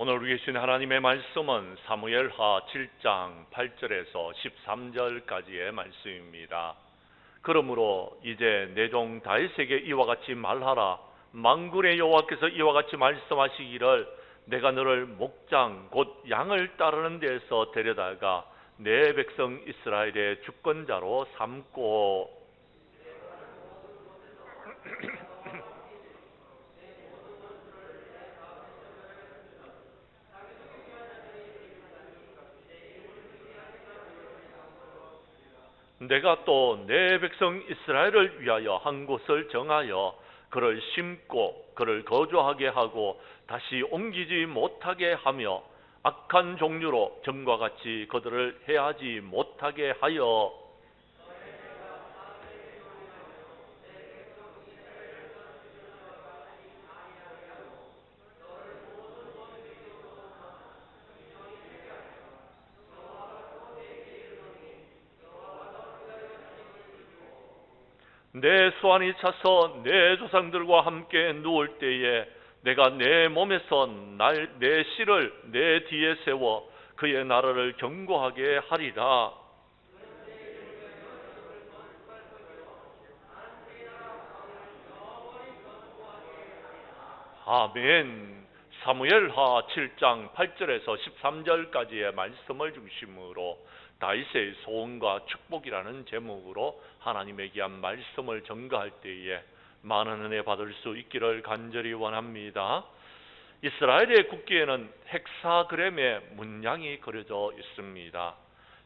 오늘 우리 계신 하나님의 말씀은 사무엘하 7장 8절에서 13절까지의 말씀입니다. 그러므로 이제 내 종 다윗에게 이와 같이 말하라. 만군의 여호와께서 이와 같이 말씀하시기를 내가 너를 목장 곧 양을 따르는 데에서 데려다가 내 백성 이스라엘의 주권자로 삼고 내가 또 내 백성 이스라엘을 위하여 한 곳을 정하여 그를 심고 그를 거주하게 하고 다시 옮기지 못하게 하며 악한 종류로 전과 같이 그들을 해하지 못하게 하여 내 수완이 차서 내 조상들과 함께 누울 때에 내가 내 몸에서 내 씨를 내 뒤에 세워 그의 나라를 견고하게 하리라. 아멘. 사무엘하 7장 8절에서 13절까지의 말씀을 중심으로 다윗의 소원과 축복이라는 제목으로 하나님의 귀한 말씀을 전가할 때에 많은 은혜 받을 수 있기를 간절히 원합니다. 이스라엘의 국기에는 헥사그램의 문양이 그려져 있습니다.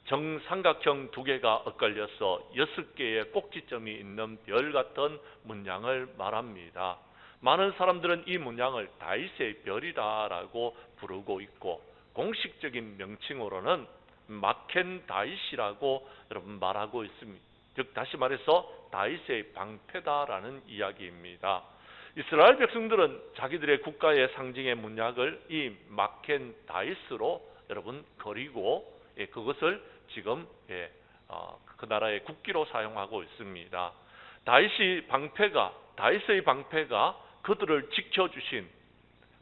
정삼각형 두 개가 엇갈려서 6개의 꼭지점이 있는 별 같은 문양을 말합니다. 많은 사람들은 이 문양을 다윗의 별이다라고 부르고 있고 공식적인 명칭으로는 마켄 다윗이라고 여러분 말하고 있습니다. 즉 다시 말해서 다윗의 방패다라는 이야기입니다. 이스라엘 백성들은 자기들의 국가의 상징의 문양을 이 마켄 다윗으로 여러분 그리고 그것을 지금 그 나라의 국기로 사용하고 있습니다. 다윗의 방패가 그들을 지켜주신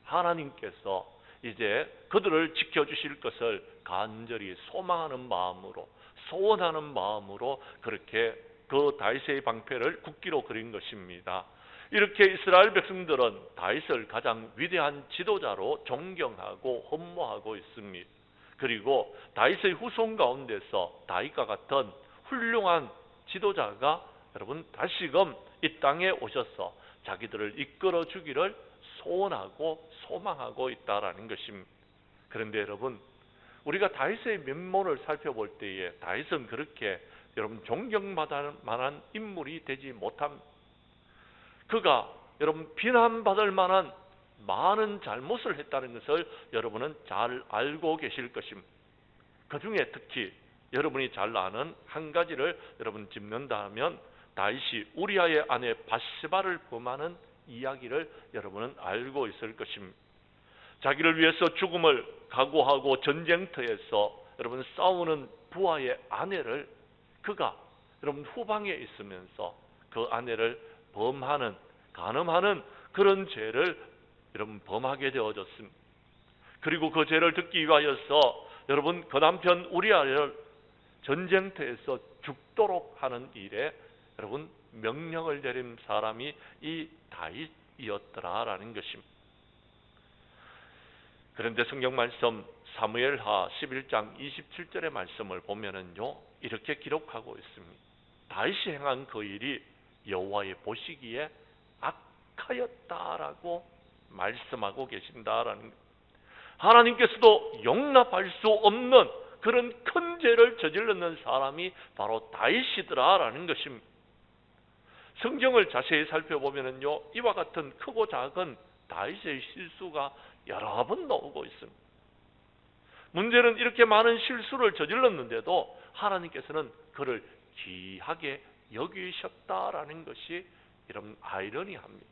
하나님께서 이제 그들을 지켜주실 것을 간절히 소망하는 마음으로 소원하는 마음으로 그렇게 그 다윗의 방패를 국기로 그린 것입니다. 이렇게 이스라엘 백성들은 다윗을 가장 위대한 지도자로 존경하고 흠모하고 있습니다. 그리고 다윗의 후손 가운데서 다윗과 같은 훌륭한 지도자가 여러분 다시금 이 땅에 오셔서 자기들을 이끌어 주기를 소원하고 소망하고 있다라는 것입니다. 그런데 여러분 우리가 다윗의 면모를 살펴볼 때에 다윗은 그렇게 여러분 존경받을 만한 인물이 되지 못합니다. 그가 여러분 비난받을 만한 많은 잘못을 했다는 것을 여러분은 잘 알고 계실 것입니다. 그 중에 특히 여러분이 잘 아는 한 가지를 여러분 짚는다 하면 다윗이 우리아의 아내 바세바를 범하는 이야기를 여러분은 알고 있을 것입니다. 자기를 위해서 죽음을 각오하고 전쟁터에서 여러분 싸우는 부하의 아내를 그가 여러분 후방에 있으면서 그 아내를 범하는 간음하는 그런 죄를 여러분 범하게 되어졌습니다. 그리고 그 죄를 듣기 위하여서 여러분 그 남편 우리아를 전쟁터에서 죽도록 하는 일에 여러분 명령을 내린 사람이 이 다윗이었더라라는 것입니다. 그런데 성경 말씀 사무엘하 11장 27절의 말씀을 보면은요 이렇게 기록하고 있습니다. 다윗이 행한 그 일이 여호와의 보시기에 악하였다라고 말씀하고 계신다라는 것. 하나님께서도 용납할 수 없는 그런 큰 죄를 저질렀는 사람이 바로 다윗이더라라는 것입니다. 성경을 자세히 살펴보면은요 이와 같은 크고 작은 다윗의 실수가 여러 번 나오고 있습니다. 문제는 이렇게 많은 실수를 저질렀는데도 하나님께서는 그를 귀하게 여기셨다라는 것이 이런 아이러니합니다.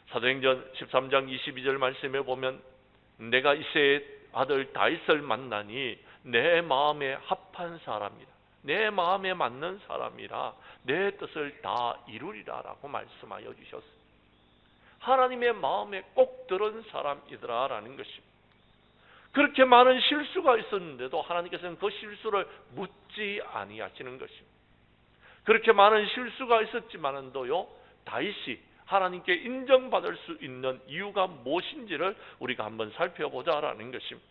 사도행전 13장 22절 말씀에 보면 내가 이새의 아들 다윗을 만나니 내 마음에 합한 사람이라 내 마음에 맞는 사람이라 내 뜻을 다 이루리라 라고 말씀하여 주셨습니다. 하나님의 마음에 꼭 들은 사람이더라라는 것입니다. 그렇게 많은 실수가 있었는데도 하나님께서는 그 실수를 묻지 아니하시는 것입니다. 그렇게 많은 실수가 있었지만은도요, 다윗이 하나님께 인정받을 수 있는 이유가 무엇인지를 우리가 한번 살펴보자라는 것입니다.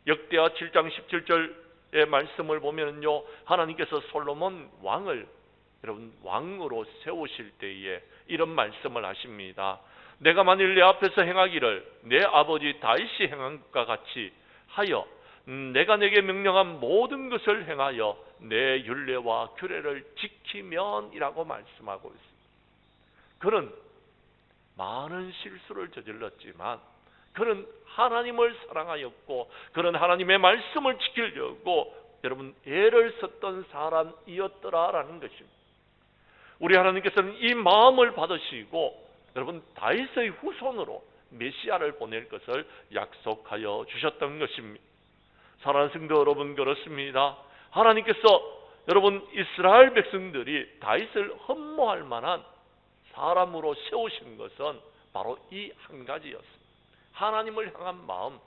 역대하 7장 17절의 말씀을 보면요, 하나님께서 솔로몬 왕을 여러분 왕으로 세우실 때에 이런 말씀을 하십니다. 내가 만일 내 앞에서 행하기를 내 아버지 다윗이 행한 것과 같이 하여 내가 내게 명령한 모든 것을 행하여 내 율례와 규례를 지키면이라고 말씀하고 있습니다. 그는 많은 실수를 저질렀지만 그는 하나님을 사랑하였고 그는 하나님의 말씀을 지키려고 여러분 애를 썼던 사람이었더라라는 것입니다. 우리 하나님께서는 이 마음을 받으시고 여러분 다윗의 후손으로 메시아를 보낼 것을 약속하여 주셨던 것입니다. 사랑하는 성도 여러분, 그렇습니다. 하나님께서 여러분 이스라엘 백성들이 다윗을 흠모할 만한 사람으로 세우신 것은 바로 이 한 가지였습니다. 하나님을 향한 마음,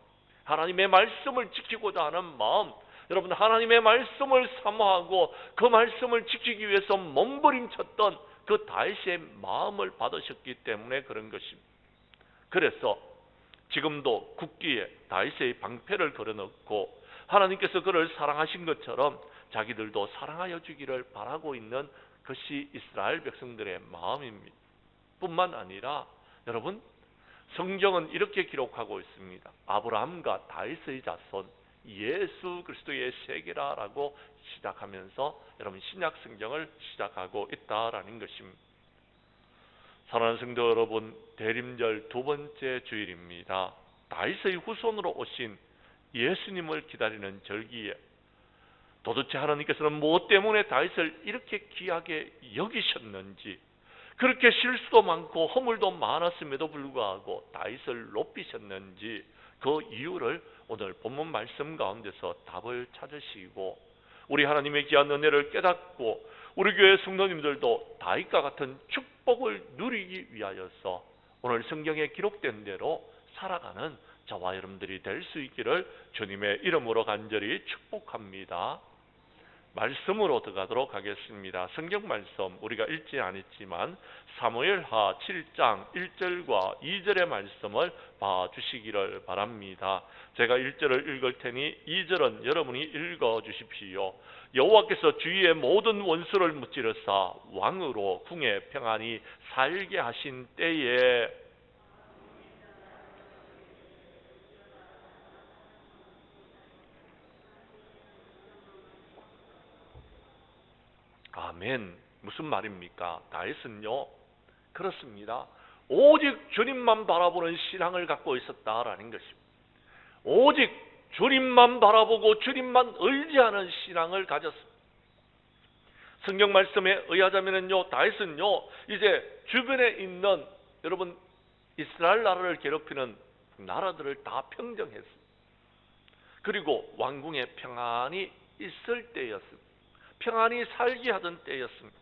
하나님의 말씀을 지키고자 하는 마음, 여러분 하나님의 말씀을 사모하고 그 말씀을 지키기 위해서 몸부림쳤던 그 다윗의 마음을 받으셨기 때문에 그런 것입니다. 그래서 지금도 국기에 다윗의 방패를 걸어놓고 하나님께서 그를 사랑하신 것처럼 자기들도 사랑하여 주기를 바라고 있는 것이 이스라엘 백성들의 마음입니다. 뿐만 아니라 여러분 성경은 이렇게 기록하고 있습니다. 아브라함과 다윗의 자손 예수 그리스도의 세계라라고 시작하면서 여러분 신약 성경을 시작하고 있다라는 것입니다. 사랑하는 성도 여러분, 대림절 두 번째 주일입니다. 다윗의 후손으로 오신 예수님을 기다리는 절기에 도대체 하나님께서는 무엇 때문에 다윗을 이렇게 귀하게 여기셨는지, 그렇게 실수도 많고 허물도 많았음에도 불구하고 다윗을 높이셨는지 그 이유를 오늘 본문 말씀 가운데서 답을 찾으시고 우리 하나님의 귀한 은혜를 깨닫고 우리 교회 성도님들도 다윗과 같은 축복을 누리기 위하여서 오늘 성경에 기록된 대로 살아가는 저와 여러분들이 될 수 있기를 주님의 이름으로 간절히 축복합니다. 말씀으로 들어가도록 하겠습니다. 성경 말씀 우리가 읽지 않았지만 사무엘하 7장 1절과 2절의 말씀을 봐주시기를 바랍니다. 제가 1절을 읽을 테니 2절은 여러분이 읽어주십시오. 여호와께서 주위의 모든 원수를 무찌르사 왕으로 궁에 평안히 살게 하신 때에 아멘. 무슨 말입니까? 다윗은요 그렇습니다. 오직 주님만 바라보는 신앙을 갖고 있었다라는 것입니다. 오직 주님만 바라보고 주님만 의지하는 신앙을 가졌습니다. 성경 말씀에 의하자면요 다윗은요 이제 주변에 있는 여러분 이스라엘 나라를 괴롭히는 나라들을 다 평정했습니다. 그리고 왕궁에 평안히 있을 때였습니다. 평안히 살게 하던 때였습니다.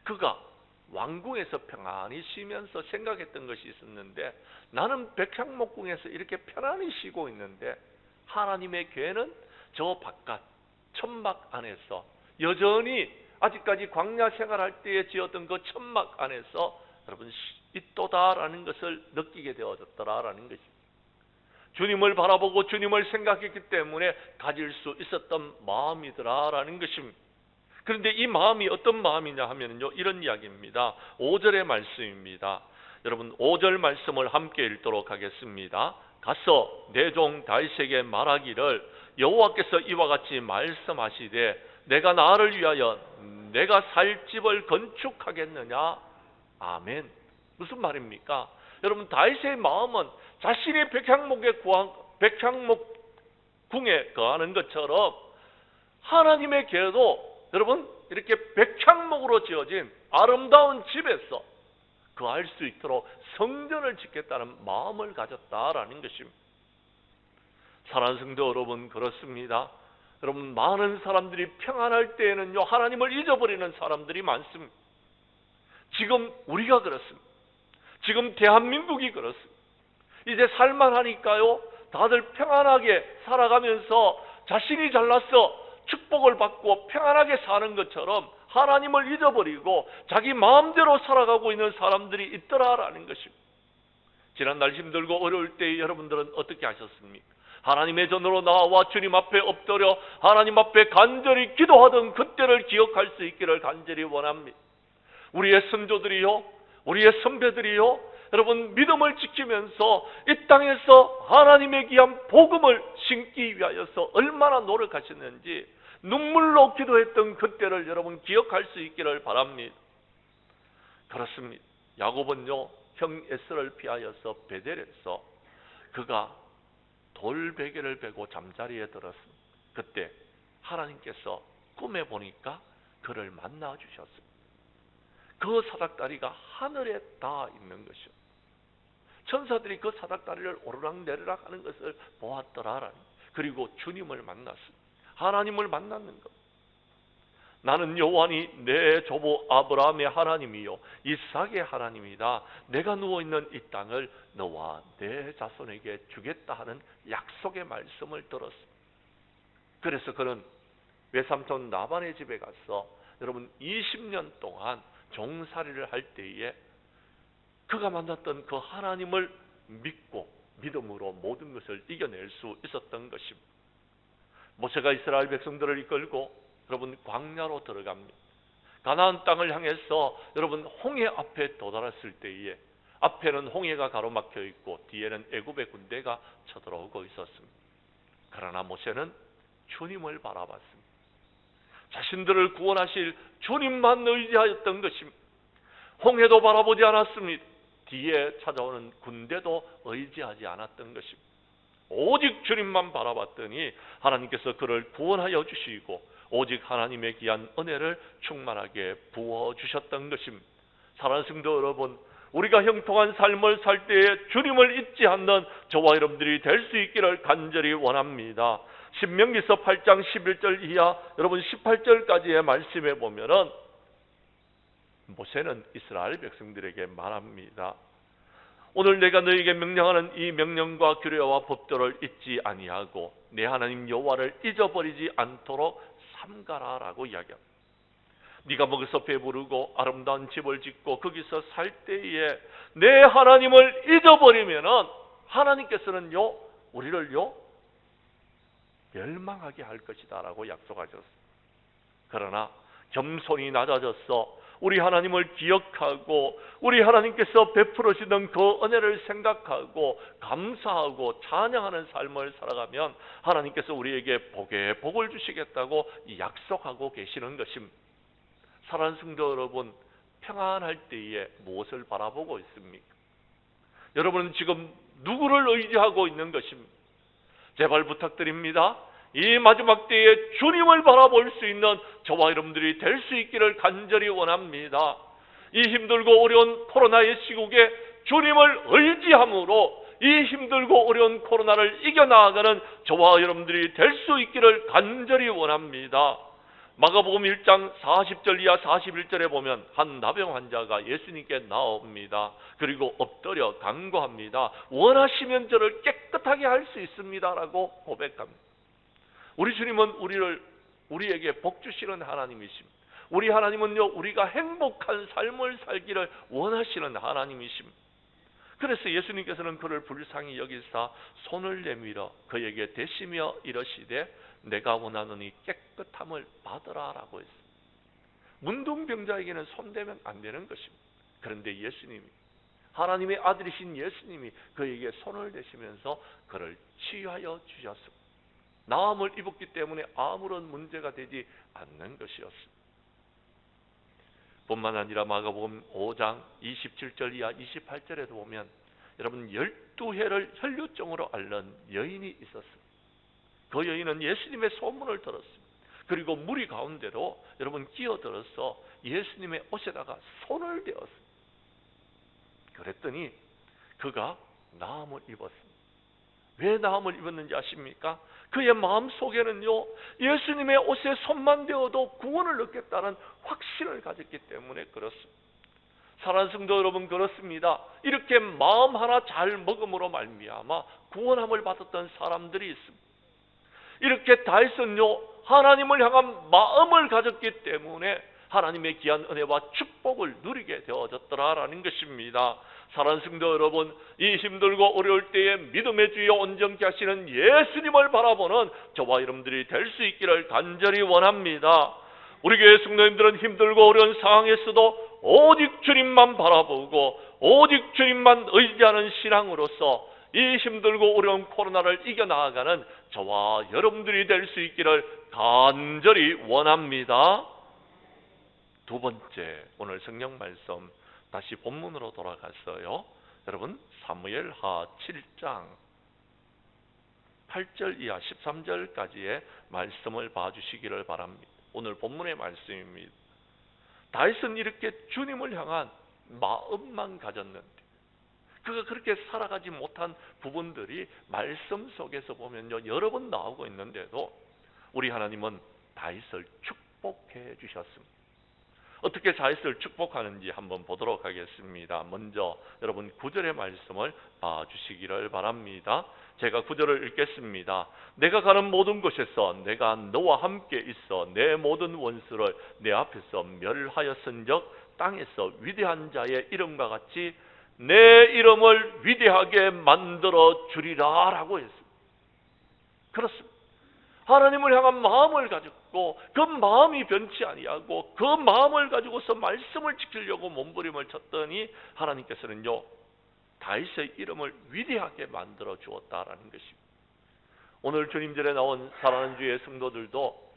그가 왕궁에서 평안히 쉬면서 생각했던 것이 있었는데 나는 백향목궁에서 이렇게 편안히 쉬고 있는데 하나님의 교회는 저 바깥 천막 안에서 여전히 아직까지 광야 생활할 때에 지었던 그 천막 안에서 여러분 있도다라는 것을 느끼게 되어졌더라라는 것입니다. 주님을 바라보고 주님을 생각했기 때문에 가질 수 있었던 마음이더라라는 것입니다. 그런데 이 마음이 어떤 마음이냐 하면요 이런 이야기입니다. 5절의 말씀입니다. 여러분 5절 말씀을 함께 읽도록 하겠습니다. 가서 내 종 다윗에게 말하기를 여호와께서 이와 같이 말씀하시되 내가 나를 위하여 내가 살 집을 건축하겠느냐. 아멘. 무슨 말입니까? 여러분 다윗의 마음은 자신이 백향목궁에 거하는 것처럼 하나님의 교회도 여러분 이렇게 백향목으로 지어진 아름다운 집에서 거할 수 있도록 성전을 짓겠다는 마음을 가졌다라는 것입니다. 사랑하는 성도 여러분, 그렇습니다. 여러분 많은 사람들이 평안할 때에는요 하나님을 잊어버리는 사람들이 많습니다. 지금 우리가 그렇습니다. 지금 대한민국이 그렇습니다. 이제 살만하니까요, 다들 평안하게 살아가면서 자신이 잘나서 축복을 받고 평안하게 사는 것처럼 하나님을 잊어버리고 자기 마음대로 살아가고 있는 사람들이 있더라라는 것입니다. 지난날 힘들고 어려울 때 여러분들은 어떻게 하셨습니까? 하나님의 전으로 나와 주님 앞에 엎드려 하나님 앞에 간절히 기도하던 그때를 기억할 수 있기를 간절히 원합니다. 우리의 선조들이요, 우리의 선배들이요, 여러분 믿음을 지키면서 이 땅에서 하나님의 귀한 복음을 심기 위하여서 얼마나 노력하셨는지 눈물로 기도했던 그때를 여러분 기억할 수 있기를 바랍니다. 그렇습니다. 야곱은요, 형 에서를 피하여서 베델에서 그가 돌베개를 베고 잠자리에 들었습니다. 그때 하나님께서 꿈에 보니까 그를 만나 주셨습니다. 그 사닥다리가 하늘에 닿아 있는 것이요, 천사들이 그 사닥다리를 오르락내리락 하는 것을 보았더라. 그리고 주님을 만났습니다. 하나님을 만났는 것. 나는 여호와니 내 조부 아브라함의 하나님이요 이삭의 하나님이다. 내가 누워있는 이 땅을 너와 내 자손에게 주겠다 하는 약속의 말씀을 들었습니다. 그래서 그는 외삼촌 나반의 집에 가서 여러분 20년 동안 종살이를 할 때에 그가 만났던 그 하나님을 믿고 믿음으로 모든 것을 이겨낼 수 있었던 것입니다. 모세가 이스라엘 백성들을 이끌고 여러분 광야로 들어갑니다. 가나안 땅을 향해서 여러분 홍해 앞에 도달했을 때에 앞에는 홍해가 가로막혀 있고 뒤에는 애굽의 군대가 쳐들어오고 있었습니다. 그러나 모세는 주님을 바라봤습니다. 자신들을 구원하실 주님만 의지하였던 것입니다. 홍해도 바라보지 않았습니다. 뒤에 찾아오는 군대도 의지하지 않았던 것입니다. 오직 주님만 바라봤더니 하나님께서 그를 구원하여 주시고 오직 하나님의 귀한 은혜를 충만하게 부어주셨던 것입니다. 사랑하는 성도 여러분, 우리가 형통한 삶을 살 때에 주님을 잊지 않는 저와 여러분들이 될 수 있기를 간절히 원합니다. 신명기서 8장 11절 이하 여러분 18절까지의 말씀에 보면은 모세는 이스라엘 백성들에게 말합니다. 오늘 내가 너에게 명령하는 이 명령과 규례와 법도를 잊지 아니하고 내 하나님 여호와를 잊어버리지 않도록 삼가라라고 이야기합니다. 네가 먹어서 배부르고 아름다운 집을 짓고 거기서 살 때에 내 하나님을 잊어버리면은 하나님께서는요 우리를요 멸망하게 할 것이다 라고 약속하셨습니다. 그러나 겸손히 낮아져서 우리 하나님을 기억하고 우리 하나님께서 베풀어주는 그 은혜를 생각하고 감사하고 찬양하는 삶을 살아가면 하나님께서 우리에게 복에 복을 주시겠다고 약속하고 계시는 것입니다. 사랑하는 성도 여러분, 평안할 때에 무엇을 바라보고 있습니까? 여러분은 지금 누구를 의지하고 있는 것입니까? 제발 부탁드립니다. 이 마지막 때에 주님을 바라볼 수 있는 저와 여러분들이 될 수 있기를 간절히 원합니다. 이 힘들고 어려운 코로나의 시국에 주님을 의지함으로 이 힘들고 어려운 코로나를 이겨나가는 저와 여러분들이 될 수 있기를 간절히 원합니다. 마가복음 1장 40절 이하 41절에 보면 한 나병 환자가 예수님께 나옵니다. 그리고 엎드려 간구합니다. 원하시면 저를 깨끗하게 할 수 있습니다 라고 고백합니다. 우리 주님은 우리에게 복 주시는 하나님이십니다. 우리 하나님은요 우리가 행복한 삶을 살기를 원하시는 하나님이십니다. 그래서 예수님께서는 그를 불쌍히 여기사 손을 내밀어 그에게 대시며 이러시되 내가 원하노니 깨끗함을 받으라 라고 했습니다. 문둥병자에게는 손대면 안 되는 것입니다. 그런데 예수님이 하나님의 아들이신 예수님이 그에게 손을 대시면서 그를 치유하여 주셨습니다. 나음을 입었기 때문에 아무런 문제가 되지 않는 것이었습니다. 뿐만 아니라 마가복음 5장 27절 이하 28절에도 보면 여러분 12해를 혈류증으로 앓는 여인이 있었습니다. 그 여인은 예수님의 소문을 들었습니다. 그리고 무리 가운데로 여러분 끼어들어서 예수님의 옷에다가 손을 대었습니다. 그랬더니 그가 나음을 입었습니다. 왜 나음을 입었는지 아십니까? 그의 마음속에는요 예수님의 옷에 손만 대어도 구원을 얻겠다는 확신을 가졌기 때문에 그렇습니다. 사랑하는 성도 여러분, 그렇습니다. 이렇게 마음 하나 잘 먹음으로 말미암아 구원함을 받았던 사람들이 있습니다. 이렇게 다윗은요, 하나님을 향한 마음을 가졌기 때문에 하나님의 귀한 은혜와 축복을 누리게 되어졌더라라는 것입니다. 사랑하는 성도 여러분, 이 힘들고 어려울 때에 믿음의 주여 온전케 하시는 예수님을 바라보는 저와 여러분들이 될 수 있기를 간절히 원합니다. 우리 교회 성도님들은 힘들고 어려운 상황에서도 오직 주님만 바라보고 오직 주님만 의지하는 신앙으로서 이 힘들고 어려운 코로나를 이겨나가는 저와 여러분들이 될 수 있기를 간절히 원합니다. 두 번째, 오늘 성경 말씀 다시 본문으로 돌아갔어요. 여러분, 사무엘하 7장 8절 이하 13절까지의 말씀을 봐주시기를 바랍니다. 오늘 본문의 말씀입니다. 다윗은 이렇게 주님을 향한 마음만 가졌는데 그가 그렇게 살아가지 못한 부분들이 말씀 속에서 보면요, 여러 번 나오고 있는데도 우리 하나님은 다윗을 축복해 주셨습니다. 어떻게 다윗을 축복하는지 한번 보도록 하겠습니다. 먼저 여러분 9절의 말씀을 봐주시기를 바랍니다. 제가 9절을 읽겠습니다. 내가 가는 모든 곳에서 내가 너와 함께 있어 내 모든 원수를 내 앞에서 멸하였은즉 땅에서 위대한 자의 이름과 같이 내 이름을 위대하게 만들어 주리라 라고 했습니다. 그렇습니다. 하나님을 향한 마음을 가졌고 그 마음이 변치 아니하고 그 마음을 가지고서 말씀을 지키려고 몸부림을 쳤더니 하나님께서는요, 다윗의 이름을 위대하게 만들어 주었다라는 것입니다. 오늘 주님절에 나온 사랑하는 주의 성도들도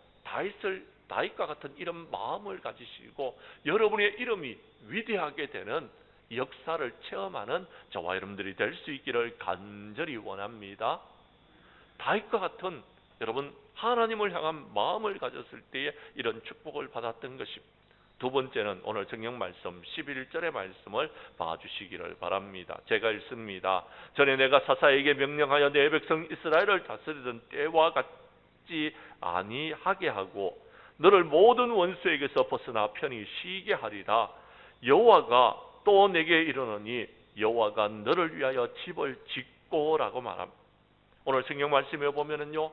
다윗과 같은 이런 마음을 가지시고 여러분의 이름이 위대하게 되는 역사를 체험하는 저와 여러분들이 될 수 있기를 간절히 원합니다. 다윗과 같은 여러분 하나님을 향한 마음을 가졌을 때에 이런 축복을 받았던 것입니다. 두 번째는 오늘 성경 말씀 11절의 말씀을 봐주시기를 바랍니다. 제가 읽습니다. 전에 내가 사사에게 명령하여 내 백성 이스라엘을 다스리던 때와 같지 아니하게 하고 너를 모든 원수에게서 벗어나 편히 쉬게 하리라. 여호와가 또 내게 이르노니 여호와가 너를 위하여 집을 짓고라고 말합니다. 오늘 성경 말씀에 보면은요,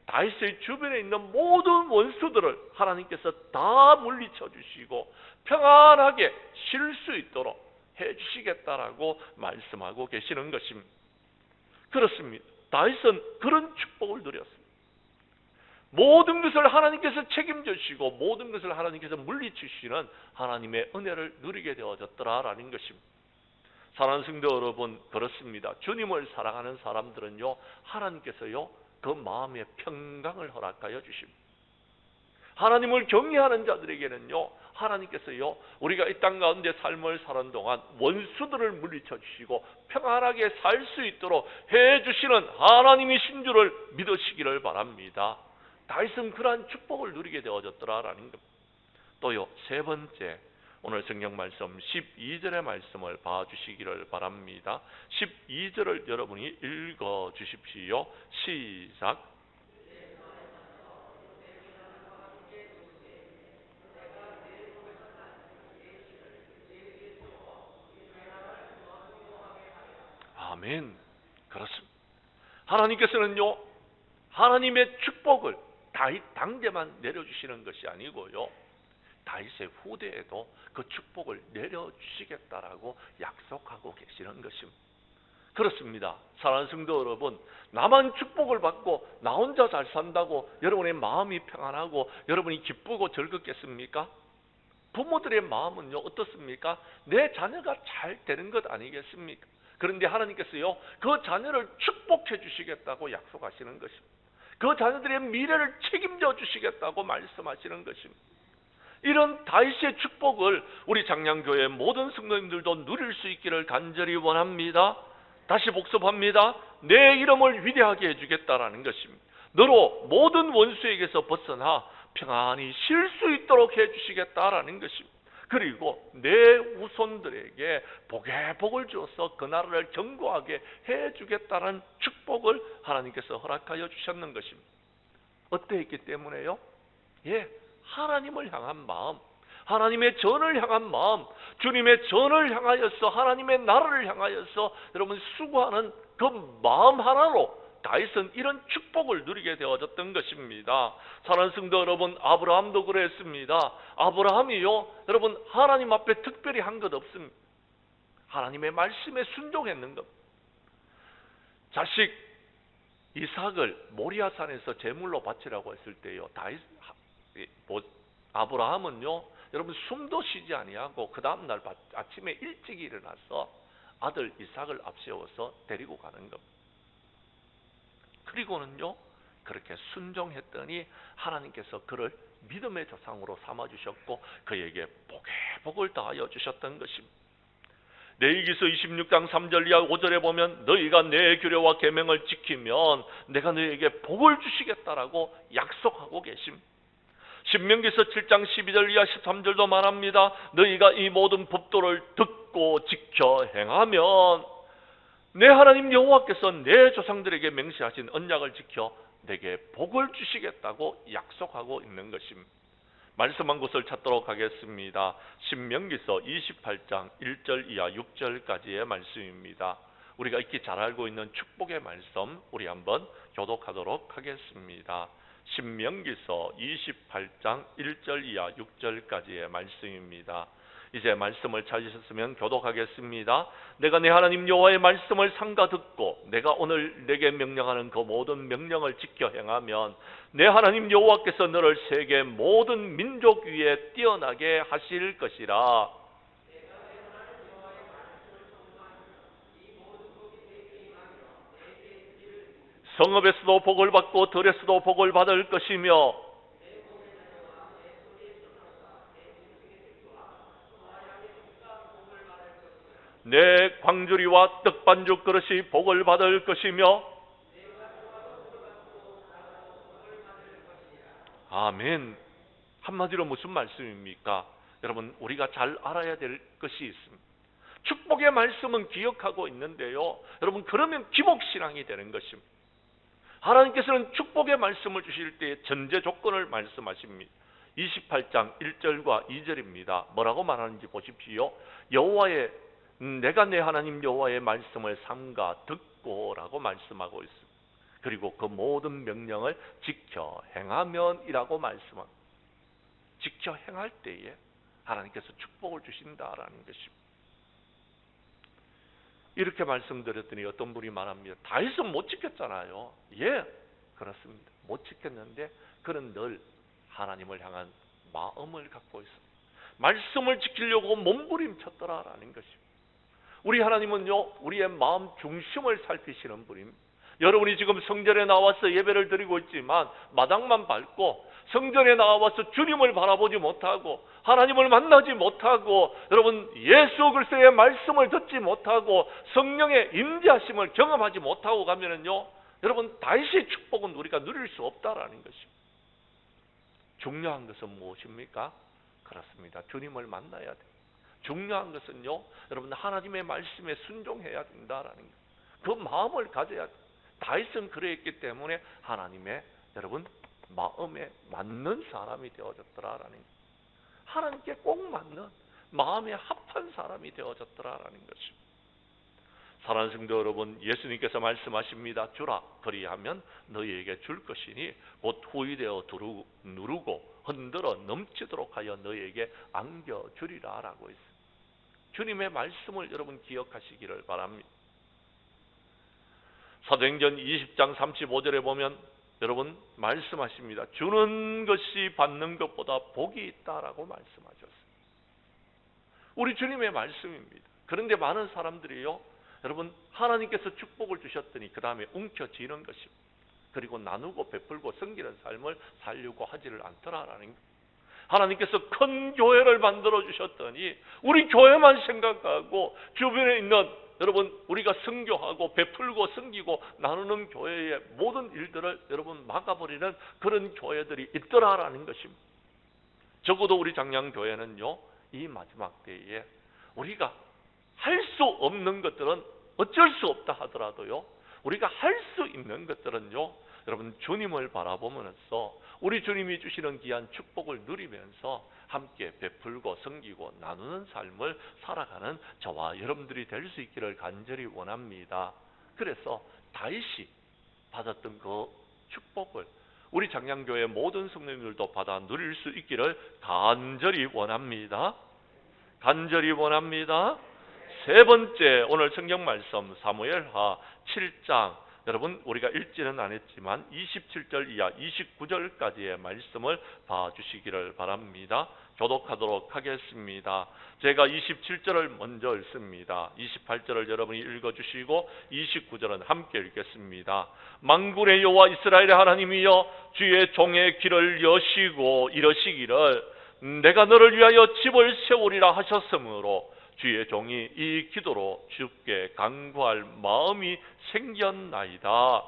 다윗의 주변에 있는 모든 원수들을 하나님께서 다 물리쳐 주시고 평안하게 쉴 수 있도록 해주시겠다라고 말씀하고 계시는 것입니다. 그렇습니다. 다윗은 그런 축복을 누렸습니다. 모든 것을 하나님께서 책임져 주시고 모든 것을 하나님께서 물리치시는 하나님의 은혜를 누리게 되어졌더라라는 것입니다. 사랑하는 성도 여러분, 그렇습니다. 주님을 사랑하는 사람들은요, 하나님께서요 그 마음의 평강을 허락하여 주십니다. 하나님을 경외하는 자들에게는요, 하나님께서요 우리가 이 땅 가운데 삶을 사는 동안 원수들을 물리쳐 주시고 평안하게 살 수 있도록 해주시는 하나님이신 줄을 믿으시기를 바랍니다. 다윗은 그러한 축복을 누리게 되어졌더라라는 겁니다. 또요, 세 번째, 오늘 성경 말씀 12절의 말씀을 봐주시기를 바랍니다. 12절을 여러분이 읽어주십시오. 시작. 아멘. 그렇습니다. 하나님께서는요, 하나님의 축복을 다윗 당대만 내려주시는 것이 아니고요, 다윗의 후대에도 그 축복을 내려주시겠다라고 약속하고 계시는 것입니다. 그렇습니다. 사랑하는 성도 여러분, 나만 축복을 받고 나 혼자 잘 산다고 여러분의 마음이 평안하고 여러분이 기쁘고 즐겁겠습니까? 부모들의 마음은요 어떻습니까? 내 자녀가 잘 되는 것 아니겠습니까? 그런데 하나님께서요 그 자녀를 축복해 주시겠다고 약속하시는 것입니다. 그 자녀들의 미래를 책임져 주시겠다고 말씀하시는 것입니다. 이런 다윗의 축복을 우리 장량교회 모든 성도님들도 누릴 수 있기를 간절히 원합니다. 다시 복습합니다. 내 이름을 위대하게 해주겠다라는 것입니다. 너로 모든 원수에게서 벗어나 평안히 쉴 수 있도록 해주시겠다라는 것입니다. 그리고 내 후손들에게 복에 복을 주어서 그 나라를 견고하게 해주겠다는 축복을 하나님께서 허락하여 주셨는 것입니다. 어떠했기 때문에요? 하나님을 향한 마음, 하나님의 전을 향한 마음, 주님의 전을 향하여서 하나님의 나라를 향하여서 여러분 수고하는 그 마음 하나로 다윗은 이런 축복을 누리게 되어졌던 것입니다. 사랑하는 성도 여러분, 아브라함도 그랬습니다. 아브라함이요, 여러분 하나님 앞에 특별히 한 것 없습니다. 하나님의 말씀에 순종했는 것. 자식 이삭을 모리아산에서 제물로 바치라고 했을 때요, 아브라함은요, 여러분 숨도 쉬지 아니하고 그 다음날 아침에 일찍 일어나서 아들 이삭을 앞세워서 데리고 가는 겁니다. 그리고는요, 그렇게 순종했더니 하나님께서 그를 믿음의 조상으로 삼아주셨고 그에게 복에 복을 다하여 주셨던 것입니다. 레위기서 26장 3절 이하 5절에 보면 너희가 내 규례와 계명을 지키면 내가 너희에게 복을 주시겠다라고 약속하고 계십니다. 신명기서 7장 12절 이하 13절도 말합니다. 너희가 이 모든 법도를 듣고 지켜 행하면 내 하나님 여호와께서 내 조상들에게 맹세하신 언약을 지켜 내게 복을 주시겠다고 약속하고 있는 것입니다. 말씀한 곳을 찾도록 하겠습니다. 신명기서 28장 1절 이하 6절까지의 말씀입니다. 우리가 익히 잘 알고 있는 축복의 말씀, 우리 한번 교독하도록 하겠습니다. 신명기서 28장 1절 이하 6절까지의 말씀입니다. 이제 말씀을 찾으셨으면 교독하겠습니다. 내가 내 하나님 여호와의 말씀을 삼가 듣고 내가 오늘 내게 명령하는 그 모든 명령을 지켜 행하면 내 하나님 여호와께서 너를 세계 모든 민족 위에 뛰어나게 하실 것이라. 성읍에서도 복을 받고 들에서도 복을 받을 것이며 내 광주리와 떡반죽 그릇이 복을 받을 것이며. 아멘. 한마디로 무슨 말씀입니까? 여러분, 우리가 잘 알아야 될 것이 있습니다. 축복의 말씀은 기억하고 있는데요, 여러분 그러면 기복신앙이 되는 것입니다. 하나님께서는 축복의 말씀을 주실 때 전제 조건을 말씀하십니다. 28장 1절과 2절입니다. 뭐라고 말하는지 보십시오. 여호와의 내가 내 하나님 여호와의 말씀을 삼가 듣고 라고 말씀하고 있습니다. 그리고 그 모든 명령을 지켜 행하면 이라고 말씀합니다. 지켜 행할 때에 하나님께서 축복을 주신다라는 것입니다. 이렇게 말씀드렸더니 어떤 분이 말합니다. 다윗은 못 지켰잖아요. 예, 그렇습니다. 못 지켰는데 그는 늘 하나님을 향한 마음을 갖고 있습니다. 말씀을 지키려고 몸부림쳤더라라는 것입니다. 우리 하나님은요, 우리의 마음 중심을 살피시는 분입니다. 여러분이 지금 성전에 나와서 예배를 드리고 있지만 마당만 밟고 성전에 나와서 주님을 바라보지 못하고 하나님을 만나지 못하고 여러분 예수 그리스도의 말씀을 듣지 못하고 성령의 임재하심을 경험하지 못하고 가면은요, 여러분 다윗의 축복은 우리가 누릴 수 없다라는 것입니다. 중요한 것은 무엇입니까? 그렇습니다. 주님을 만나야 돼요. 중요한 것은요, 여러분 하나님의 말씀에 순종해야 된다라는 것. 그 마음을 가져야 돼요. 다윗은 그랬기 때문에 하나님의 여러분 마음에 맞는 사람이 되어졌더라라는 것. 하나님께 꼭 맞는 마음에 합한 사람이 되어졌더라라는 것입니다. 사랑하는 성도 여러분, 예수님께서 말씀하십니다. 주라 그리하면 너희에게 줄 것이니 곧 후이되어 누르고 흔들어 넘치도록 하여 너희에게 안겨주리라 라고 했습니다. 주님의 말씀을 여러분 기억하시기를 바랍니다. 사도행전 20장 35절에 보면 여러분 말씀하십니다. 주는 것이 받는 것보다 복이 있다라고 말씀하셨습니다. 우리 주님의 말씀입니다. 그런데 많은 사람들이요, 여러분 하나님께서 축복을 주셨더니 그 다음에 움켜쥐는 것입니다. 그리고 나누고 베풀고 섬기는 삶을 살려고 하지를 않더라라는 것. 하나님께서 큰 교회를 만들어 주셨더니 우리 교회만 생각하고 주변에 있는 여러분 우리가 선교하고 베풀고 섬기고 나누는 교회의 모든 일들을 여러분 막아버리는 그런 교회들이 있더라라는 것입니다. 적어도 우리 장량교회는요, 이 마지막 때에 우리가 할 수 없는 것들은 어쩔 수 없다 하더라도요, 우리가 할 수 있는 것들은요, 여러분 주님을 바라보면서 우리 주님이 주시는 귀한 축복을 누리면서 함께 베풀고 섬기고 나누는 삶을 살아가는 저와 여러분들이 될 수 있기를 간절히 원합니다. 그래서 다윗이 받았던 그 축복을 우리 장량교회 모든 성도님들도 받아 누릴 수 있기를 간절히 원합니다. 간절히 원합니다. 세 번째 오늘 성경 말씀 사무엘하 7장, 여러분 우리가 읽지는 않았지만 27절 이하 29절까지의 말씀을 봐주시기를 바랍니다. 교독하도록 하겠습니다. 제가 27절을 먼저 읽습니다. 28절을 여러분이 읽어주시고 29절은 함께 읽겠습니다. 만군의 여호와 이스라엘의 하나님이여, 주의 종의 길을 여시고 이러시기를 내가 너를 위하여 집을 세우리라 하셨으므로 주의 종이 이 기도로 주께 간구할 마음이 생겼나이다.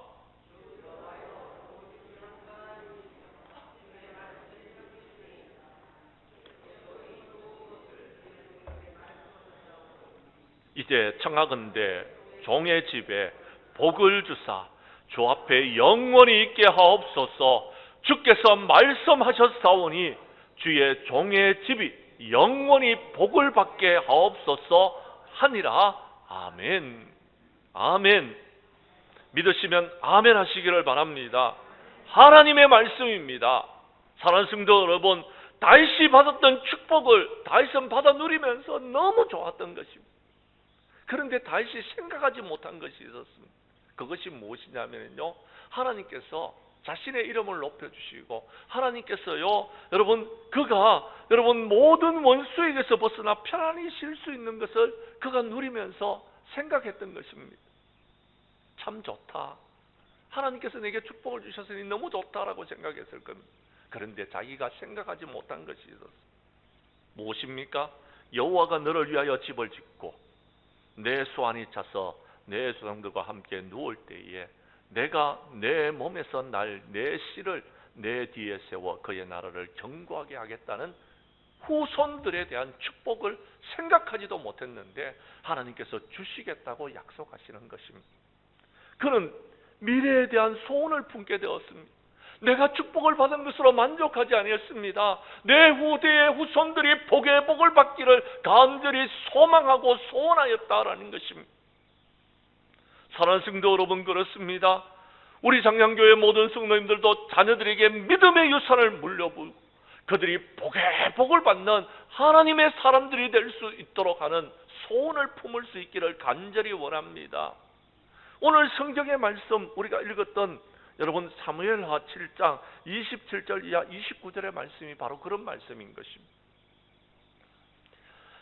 이제 청하건대 종의 집에 복을 주사 주 앞에 영원히 있게 하옵소서. 주께서 말씀하셨사오니 주의 종의 집이 영원히 복을 받게 하옵소서 하니라. 아멘. 아멘. 믿으시면 아멘 하시기를 바랍니다. 하나님의 말씀입니다. 사랑하는 성도 여러분, 다윗이 받았던 축복을 다윗은 받아 누리면서 너무 좋았던 것입니다. 그런데 다윗이 생각하지 못한 것이 있었습니다. 그것이 무엇이냐면요, 하나님께서 자신의 이름을 높여주시고 하나님께서요, 여러분 그가 여러분 모든 원수에게서 벗어나 편안히 쉴 수 있는 것을 그가 누리면서 생각했던 것입니다. 참 좋다, 하나님께서 내게 축복을 주셨으니 너무 좋다라고 생각했을 겁니다. 그런데 자기가 생각하지 못한 것이 있었습니다. 무엇입니까? 여호와가 너를 위하여 집을 짓고 내 수완이 차서 내 조상들과 함께 누울 때에 내가 내 몸에서 날 내 씨를 내 뒤에 세워 그의 나라를 견고하게 하겠다는 후손들에 대한 축복을 생각하지도 못했는데 하나님께서 주시겠다고 약속하시는 것입니다. 그는 미래에 대한 소원을 품게 되었습니다. 내가 축복을 받은 것으로 만족하지 아니었습니다. 내 후대의 후손들이 복의 복을 받기를 간절히 소망하고 소원하였다라는 것입니다. 사랑하는 성도 여러분, 그렇습니다. 우리 장량교회 모든 성도님들도 자녀들에게 믿음의 유산을 물려주고 그들이 복의 복을 받는 하나님의 사람들이 될 수 있도록 하는 소원을 품을 수 있기를 간절히 원합니다. 오늘 성경의 말씀 우리가 읽었던 여러분 사무엘하 7장 27절 이하 29절의 말씀이 바로 그런 말씀인 것입니다.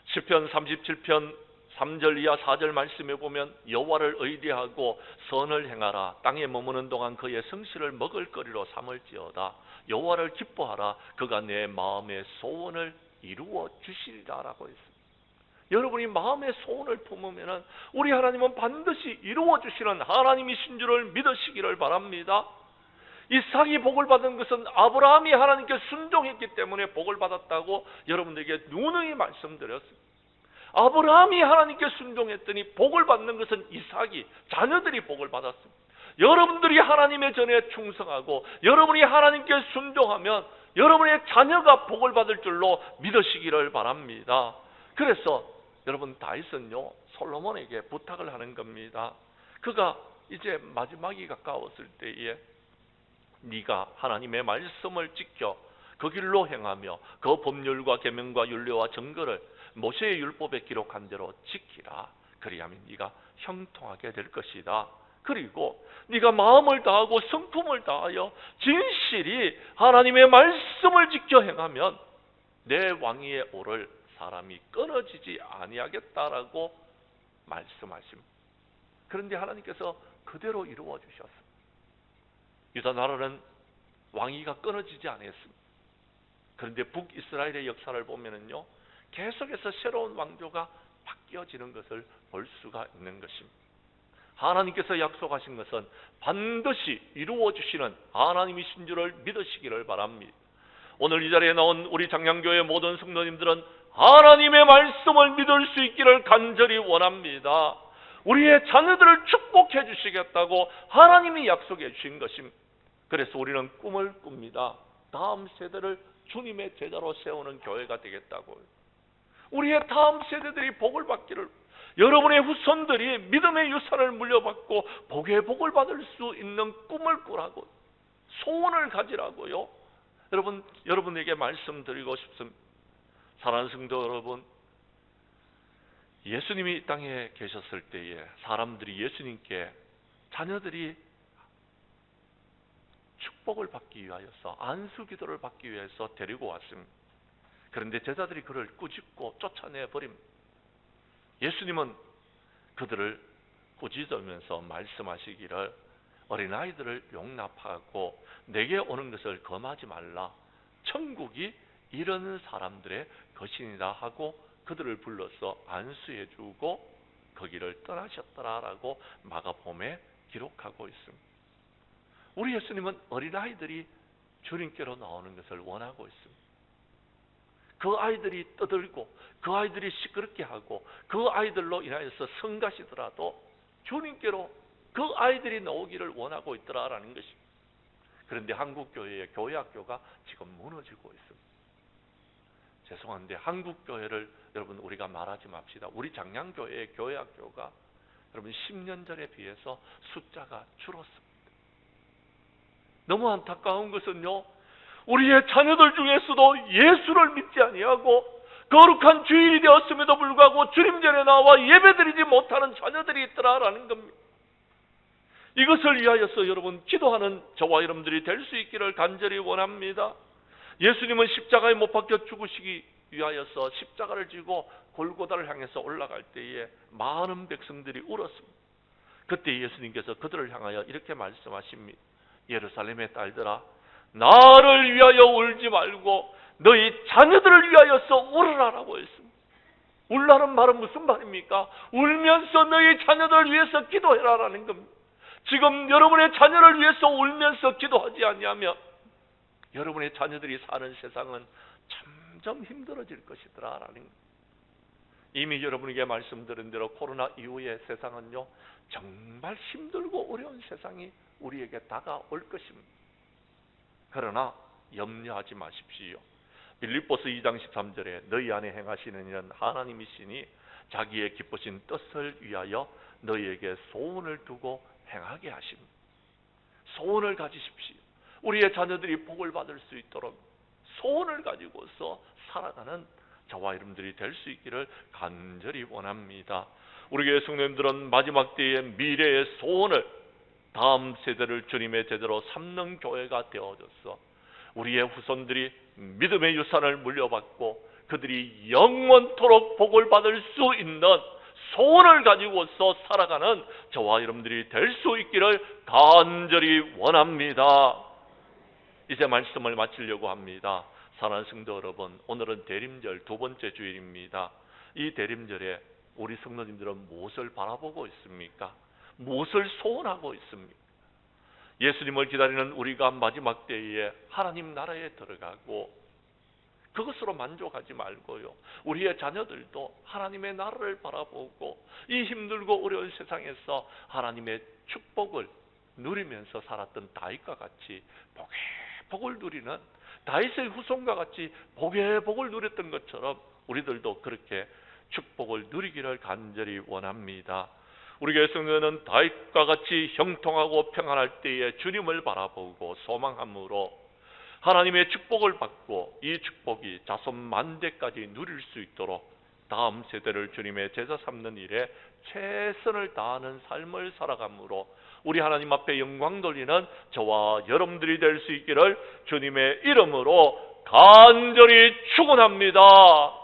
시편 37편 3절 이하 4절 말씀에 보면 여호와를 의뢰하고 선을 행하라. 땅에 머무는 동안 그의 성실을 먹을거리로 삼을지어다. 여호와를 기뻐하라. 그가 내 마음의 소원을 이루어 주시리라 라고 했습니다. 여러분이 마음의 소원을 품으면 우리 하나님은 반드시 이루어 주시는 하나님이신 줄을 믿으시기를 바랍니다. 이삭이 복을 받은 것은 아브라함이 하나님께 순종했기 때문에 복을 받았다고 여러분들에게 누누이 말씀드렸습니다. 아브라함이 하나님께 순종했더니 복을 받는 것은 이삭이, 자녀들이 복을 받았습니다. 여러분들이 하나님의 전에 충성하고 여러분이 하나님께 순종하면 여러분의 자녀가 복을 받을 줄로 믿으시기를 바랍니다. 그래서 여러분 다윗은요 솔로몬에게 부탁을 하는 겁니다. 그가 이제 마지막이 가까웠을 때에 네가 하나님의 말씀을 지켜 그 길로 행하며 그 법률과 계명과 율례와 정거를 모세의 율법에 기록한 대로 지키라. 그리하면 네가 형통하게 될 것이다. 그리고 네가 마음을 다하고 성품을 다하여 진실이 하나님의 말씀을 지켜 행하면 내 왕위에 오를 사람이 끊어지지 아니하겠다라고 말씀하십니다. 그런데 하나님께서 그대로 이루어 주셨습니다. 유다 나라는 왕위가 끊어지지 않았습니다. 그런데 북이스라엘의 역사를 보면은요 계속해서 새로운 왕조가 바뀌어지는 것을 볼 수가 있는 것입니다. 하나님께서 약속하신 것은 반드시 이루어 주시는 하나님이신 줄을 믿으시기를 바랍니다. 오늘 이 자리에 나온 우리 장량교회 모든 성도님들은 하나님의 말씀을 믿을 수 있기를 간절히 원합니다. 우리의 자녀들을 축복해 주시겠다고 하나님이 약속해 주신 것입니다. 그래서 우리는 꿈을 꿉니다. 다음 세대를 주님의 제자로 세우는 교회가 되겠다고요. 우리의 다음 세대들이 복을 받기를, 여러분의 후손들이 믿음의 유산을 물려받고 복의 복을 받을 수 있는 꿈을 꾸라고, 소원을 가지라고요. 여러분에게 말씀드리고 싶습니다. 사랑하는 성도 여러분, 예수님이 이 땅에 계셨을 때에 사람들이 예수님께 자녀들이 축복을 받기 위하여서, 안수 기도를 받기 위해서 데리고 왔습니다. 그런데 제자들이 그를 꾸짖고 쫓아내 버립니다. 예수님은 그들을 꾸짖으면서 말씀하시기를, 어린아이들을 용납하고 내게 오는 것을 금하지 말라. 천국이 이런 사람들의 것이니라 하고 그들을 불러서 안수해 주고 거기를 떠나셨더라라고 마가복음에 기록하고 있습니다. 우리 예수님은 어린아이들이 주님께로 나오는 것을 원하고 있습니다. 그 아이들이 떠들고 그 아이들이 시끄럽게 하고 그 아이들로 인하여서 성가시더라도 주님께로 그 아이들이 나오기를 원하고 있더라라는 것입니다. 그런데 한국교회의 교회학교가 지금 무너지고 있습니다. 죄송한데 한국교회를 여러분 우리가 말하지 맙시다. 우리 장량교회의 교회학교가 여러분 10년 전에 비해서 숫자가 줄었습니다. 너무 안타까운 것은요, 우리의 자녀들 중에서도 예수를 믿지 아니하고 거룩한 주일이 되었음에도 불구하고 주님 전에 나와 예배드리지 못하는 자녀들이 있더라라는 겁니다. 이것을 위하여서 여러분 기도하는 저와 여러분들이 될 수 있기를 간절히 원합니다. 예수님은 십자가에 못 박혀 죽으시기 위하여서 십자가를 지고 골고다를 향해서 올라갈 때에 많은 백성들이 울었습니다. 그때 예수님께서 그들을 향하여 이렇게 말씀하십니다. 예루살렘의 딸들아, 나를 위하여 울지 말고 너희 자녀들을 위하여서 울으라라고 했습니다. 울라는 말은 무슨 말입니까? 울면서 너희 자녀들을 위해서 기도해라라는 겁니다. 지금 여러분의 자녀를 위해서 울면서 기도하지 아니하면 여러분의 자녀들이 사는 세상은 점점 힘들어질 것이더라라는 겁니다. 이미 여러분에게 말씀드린 대로 코로나 이후의 세상은요, 정말 힘들고 어려운 세상이 우리에게 다가올 것입니다. 그러나 염려하지 마십시오. 빌립보서 2장 13절에 너희 안에 행하시는 이는 하나님이시니 자기의 기쁘신 뜻을 위하여 너희에게 소원을 두고 행하게 하십니다. 소원을 가지십시오. 우리의 자녀들이 복을 받을 수 있도록 소원을 가지고서 살아가는 저와 여러분들이 될 수 있기를 간절히 원합니다. 우리 교회 성도님들은 마지막 때의 미래의 소원을, 다음 세대를 주님의 제대로 삼는 교회가 되어져서 우리의 후손들이 믿음의 유산을 물려받고 그들이 영원토록 복을 받을 수 있는 소원을 가지고서 살아가는 저와 여러분들이 될 수 있기를 간절히 원합니다. 이제 말씀을 마치려고 합니다. 사랑하는 성도 여러분, 오늘은 대림절 두 번째 주일입니다. 이 대림절에 우리 성도님들은 무엇을 바라보고 있습니까? 무엇을 소원하고 있습니까? 예수님을 기다리는 우리가 마지막 때에 하나님 나라에 들어가고 그것으로 만족하지 말고요, 우리의 자녀들도 하나님의 나라를 바라보고 이 힘들고 어려운 세상에서 하나님의 축복을 누리면서 살았던 다윗과 같이 복의 복을 누리는, 다윗의 후손과 같이 복의 복을 누렸던 것처럼 우리들도 그렇게 축복을 누리기를 간절히 원합니다. 우리 교회 성도는 다윗과 같이 형통하고 평안할 때에 주님을 바라보고 소망함으로 하나님의 축복을 받고 이 축복이 자손 만대까지 누릴 수 있도록 다음 세대를 주님의 제자 삼는 일에 최선을 다하는 삶을 살아감으로 우리 하나님 앞에 영광 돌리는 저와 여러분들이 될 수 있기를 주님의 이름으로 간절히 축원합니다.